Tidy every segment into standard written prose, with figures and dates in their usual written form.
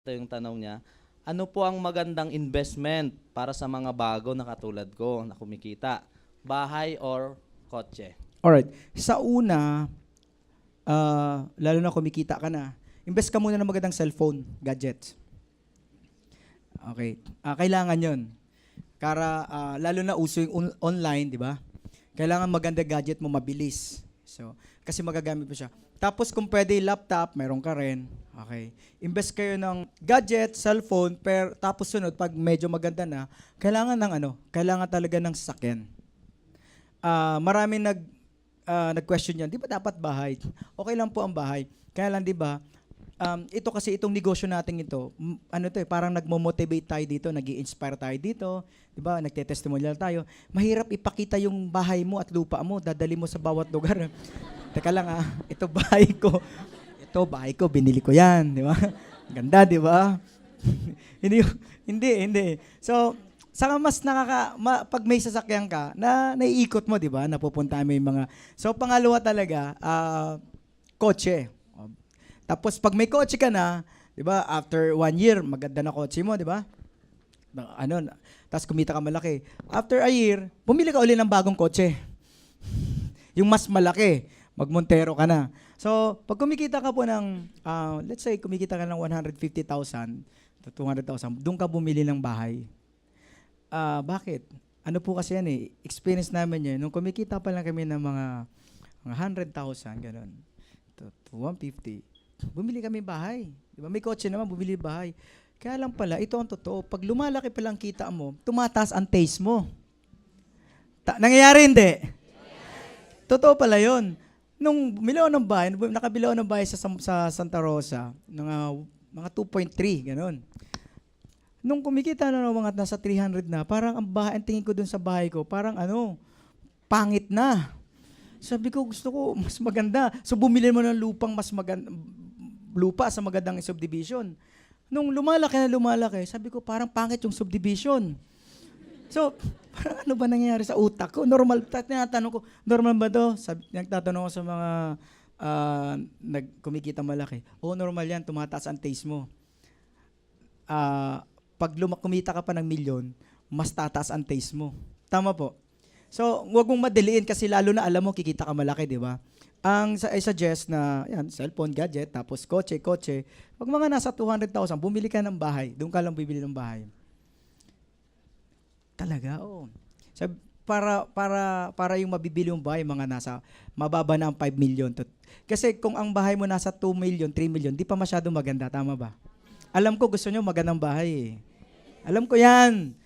Ito yung tanong niya. Ano po ang magandang investment para sa mga bago na katulad ko na kumikita? Bahay or kotse? Alright. Sa una, lalo na kumikita ka na, invest ka muna ng magandang cellphone, gadgets. Okay. Kailangan yon. Lalo na uso yung online, di ba? Kailangan maganda gadget mo, mabilis. So, kasi magagamit mo siya. Tapos kung pwede laptop, meron ka rin. Okay. Invest kayo ng gadget, cellphone, tapos sunod, pag medyo maganda na, kailangan talaga ng sasakyan. Maraming nag-question yan, di ba dapat bahay? Okay lang po ang bahay. Kaya lang, di ba, itong negosyo natin ito, parang nagmo-motivate tayo dito, nag-i-inspire tayo dito, di ba, nagte-testimonial tayo. Mahirap ipakita yung bahay mo at lupa mo, dadali mo sa bawat lugar. Teka lang ito bahay ko, binili ko yan, di ba? Ganda, di ba? hindi. So, saka mas pag may sasakyan ka, naiikot mo, di ba? Napupunta mo yung mga... So, pangalawa talaga, kotse. Tapos, pag may kotse ka na, di ba, after 1 year, maganda na kotse mo, di ba? Tapos kumita ka malaki. After a year, bumili ka uli ng bagong kotse. Yung mas malaki, mag-Montero ka na. So, pag kumikita ka po ng, let's say, kumikita ka ng 150,000 to 200,000, doon ka bumili ng bahay. Bakit? Ano po kasi yan experience namin yan. Nung kumikita pa lang kami ng mga 100,000, gano'n, to 150, bumili kami bahay. Diba? May kotse naman, bumili bahay. Kaya lang pala, ito ang totoo, pag lumalaki pa lang kita mo, tumataas ang taste mo. Nangyayari hindi? Totoo pala yun. Nung bumili ako ng bahay, nakabili ako ng bahay sa Santa Rosa, mga 2.3, gano'n. Nung kumikita na ng mga nasa 300 na, parang ang tingin ko dun sa bahay ko, parang pangit na. Sabi ko, gusto ko mas maganda. So bumili mo ng lupa sa magandang subdivision. Nung lumalaki, sabi ko, parang pangit yung subdivision. So, parang ano ba nangyayari sa utak ko? Tinatanong ko, normal ba to? Nagtatanong ko sa mga kumikita malaki. Normal yan, tumataas ang taste mo. Pag kumita ka pa ng milyon, mas tataas ang taste mo. Tama po. So, huwag mong madaliin kasi lalo na alam mo, kikita ka malaki, di ba? I suggest na, cellphone, gadget, tapos kotse. Pag mga nasa 200,000, bumili ka ng bahay. Doon ka lang bibili ng bahay. Talaga, oo. So, para yung mabibili yung bahay, mga mababa na ang 5 million. Kasi kung ang bahay mo nasa 2 million, 3 million, di pa masyado maganda, tama ba? Alam ko gusto nyo magandang bahay Alam ko yan.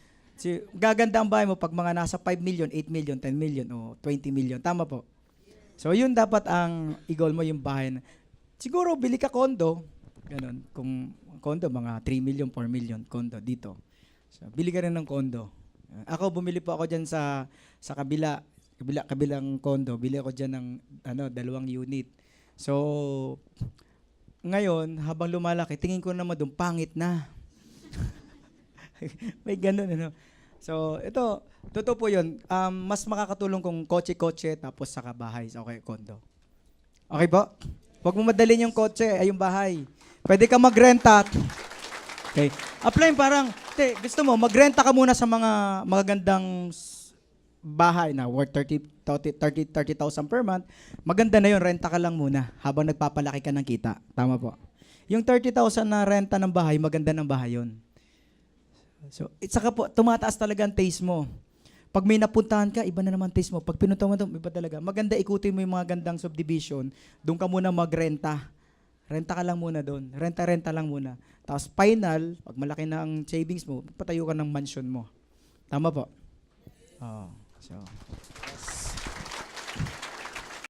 Gaganda ang bahay mo pag mga nasa 5 million, 8 million, 10 million, o 20 million. Tama po. So, yun dapat ang i-goal mo yung bahay. Siguro, bili ka kondo. Ganon. Kung kondo, mga 3 million, 4 million kondo dito. So, bili ka rin ng kondo. Ako, bumili po ako dyan sa kabilang kondo. Bili ako dyan ng 2 unit. So, ngayon, habang lumalaki, tingin ko naman doon, pangit na. May ganun, So, ito, totoo po yun. Mas makakatulong kung kotse, tapos saka bahay. Okay, kondo. Okay po? Huwag mo madalin yung kotse, yung bahay. Pwede ka magrenta. Okay. Apply gusto mo, magrenta ka muna sa mga magagandang bahay na worth 30,000 per month. Maganda na yun, renta ka lang muna habang nagpapalaki ka ng kita. Tama po. Yung 30,000 na renta ng bahay, maganda ng bahay yun. So, saka po, tumataas talaga ang taste mo. Pag may napuntahan ka, iba na naman taste mo. Pag pinuntahan mo, iba talaga. Maganda ikutin mo yung mga gandang subdivision, doon ka muna magrenta. Renta ka lang muna doon. Renta lang muna. Tapos final, pag malaki na ang savings mo, patayo ka ng mansion mo. Tama po? So...